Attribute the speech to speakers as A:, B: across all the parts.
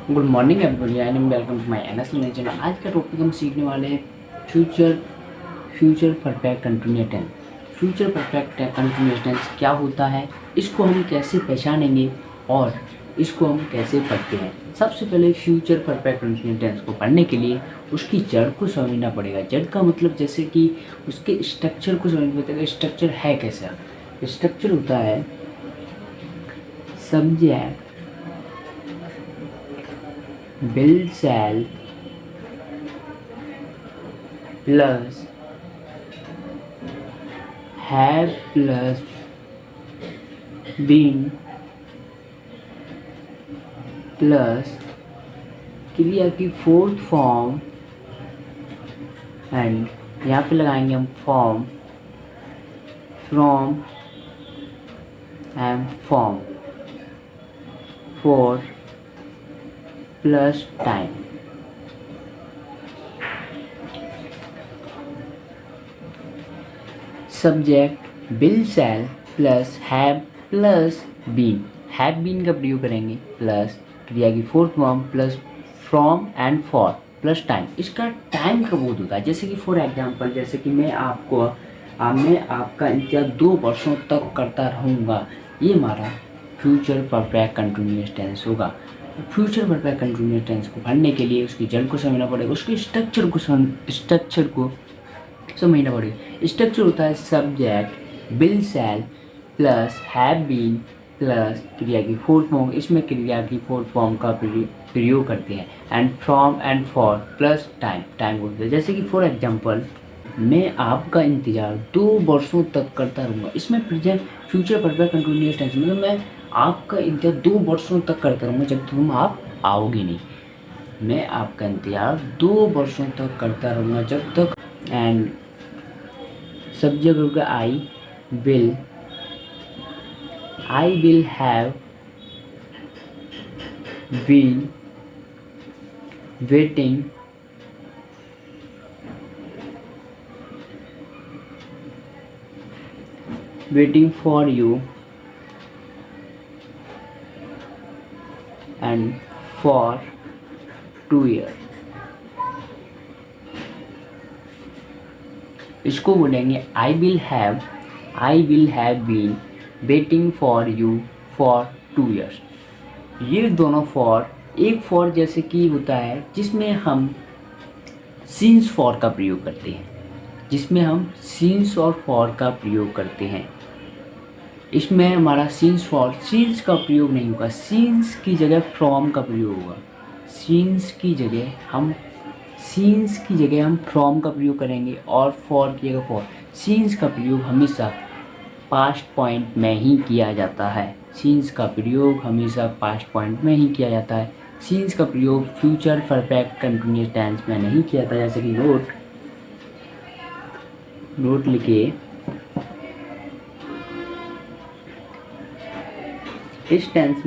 A: Good morning everybody and welcome to my NS channel. आज का topic हम सीखने वाले हैं future future perfect continuous tense. Future perfect continuous tense क्या होता है, इसको हम कैसे पहचानेंगे और इसको हम कैसे पढ़ते हैं। सबसे पहले फ्यूचर परफेक्ट कंटिन्यूअस टेंस को पढ़ने के लिए उसकी जड़ को समझना पड़ेगा। जड़ का मतलब जैसे कि उसके स्ट्रक्चर को समझना पड़ेगा। स्ट्रक्चर है कैसा? स्ट्रक्चर होता है subject will shall plus have plus been plus क्रिया की फोर्थ फॉर्म एंड यहाँ पे लगाएंगे हम form, from and form for plus time. Subject will shall plus have plus been. Have been का प्रयोग करेंगे प्लस क्रिया की fourth form plus from and for plus time. इसका टाइम कब होता है? जैसे कि फॉर एग्जांपल, जैसे कि मैं आपका इंतजार 2 वर्षों तक करता रहूँगा, ये हमारा फ्यूचर परफेक्ट कंटिन्यूअस टेंस होगा। फ्यूचर परफेक्ट कंटिन्यूअस टेंस को पढ़ने के लिए उसकी जड़ को समझना पड़ेगा, उसके स्ट्रक्चर को समझना पड़ेगा। स्ट्रक्चर होता है subject will shall plus have been plus क्रिया की फोर्थ फॉर्म, इसमें क्रिया की फोर्थ फॉर्म का प्रयोग करते हैं, and from and for plus time होता है। जैसे कि फॉर एग्जांपल, मैं आपका इंतज़ार 2 वर्षों तक करता रहूँगा। इसमें present future perfect continuous tense मतलब मैं आपका इंतज़ार 2 वर्षों तक करता रहूँगा जब तुम आप आओगे नहीं। मैं आपका इंतज़ार 2 वर्षों तक करता रहूँगा जब तक। एंड सब्जेक्ट होगा I will have been waiting for you and for 2 years। इसको बोलेंगे I will have been waiting for you for 2 years। ये दोनों फॉर, एक फॉर जैसे कि होता है जिसमें हम सिंस फॉर का प्रयोग करते हैं, इसमें हमारा सिंस का प्रयोग नहीं होगा। सिंस की जगह फ्रॉम का प्रयोग होगा। सिंस की जगह हम फ्रॉम का प्रयोग करेंगे और फॉर की जगह फॉर। सिंस का प्रयोग हमेशा पास्ट पॉइंट में ही किया जाता है। सिंस का प्रयोग फ्यूचर परफेक्ट कंटिन्यूअस टेंस में नहीं किया जाता। जैसे कि नोट लिखे, इस टेंस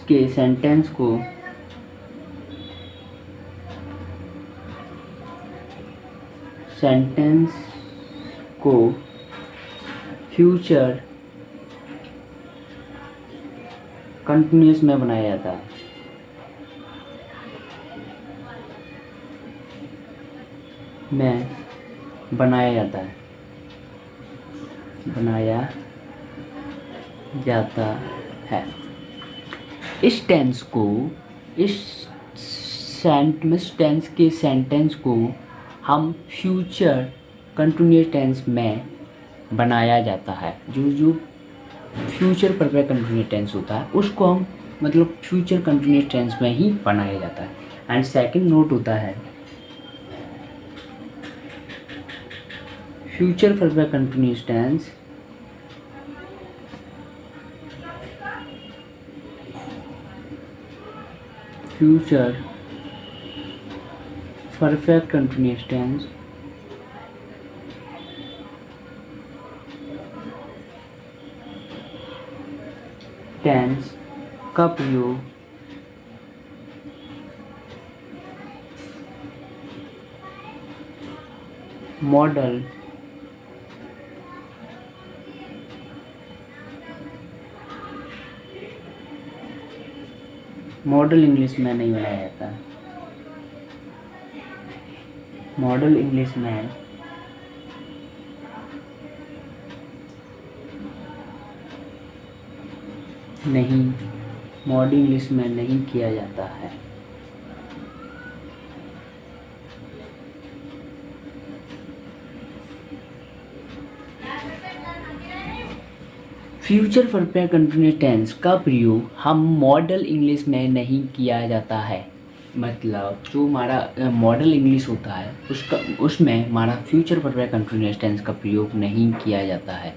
A: के सेंटेंस को फ्यूचर कंटिन्यूअस में बनाया जाता है। बनाया जाता है। इस टेंस के सेंटेंस को हम फ्यूचर कंटिन्यूअस टेंस में बनाया जाता है। जो फ्यूचर परफेक्ट कंटिन्यूअस टेंस होता है उसको हम मतलब फ्यूचर कंटिन्यूअस टेंस में ही बनाया जाता है। एंड सेकंड नोट होता है future perfect continuous tense tense का प्रयोग मॉडल मॉडल इंग्लिश में नहीं बनाया जाता है। मॉडल इंग्लिश में नहीं, मॉडल इंग्लिश में नहीं किया जाता है। फ्यूचर परफेक्ट कंटिन्यूअस टेंस का प्रयोग हम मॉडल इंग्लिश में नहीं किया जाता है। मतलब जो हमारा मॉडल इंग्लिश होता है उसमें हमारा फ्यूचर परफेक्ट कंटिन्यूअस टेंस का प्रयोग नहीं किया जाता है।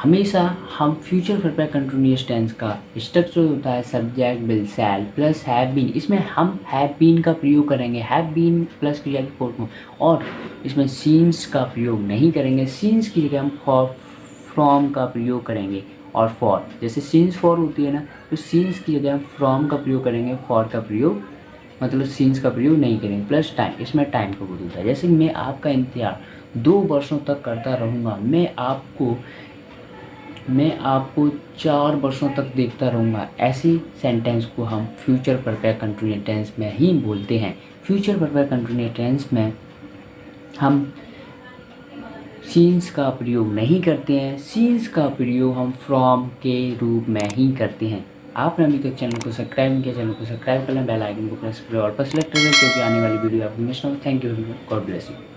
A: हमेशा हम फ्यूचर परफेक्ट कंटिन्यूअस टेंस का स्ट्रक्चर होता है subject will shall plus have been. इसमें हम हैव बीन का प्रयोग करेंगे, हैव बीन प्लस क्रिया की फोर्थ में, और इसमें सीन्स का प्रयोग नहीं करेंगे। सीन्स की जगह हम फॉर फ्रॉम का प्रयोग करेंगे और फॉर, जैसे सीन्स फॉर होती है ना, तो सीन्स की जगह हम फ्रॉम का प्रयोग करेंगे, फॉर का प्रयोग मतलब सीन्स का प्रयोग नहीं करेंगे। प्लस टाइम, इसमें टाइम का बोध होता है। जैसे मैं आपका इंतजार 2 वर्षों तक करता रहूँगा, मैं आपको 4 वर्षों तक देखता रहूँगा। ऐसी सेंटेंस को हम फ्यूचर परफेक्ट कंटिन्यूअस टेंस में ही बोलते हैं। फ्यूचर परफेक्ट कंटिन्यूअस टेंस में हम सीन्स का प्रयोग नहीं करते हैं। सीन्स का प्रयोग हम फ्रॉम के रूप में ही करते हैं। आपने अभी तक चैनल को सब्सक्राइब नहीं किया, चैनल को सब्सक्राइब कर लें, बेल आइकन को प्रेस करें और पर सेलेक्ट करें, क्योंकि आने वाली वीडियो आपको मिस ना हो। Thank you, God bless you.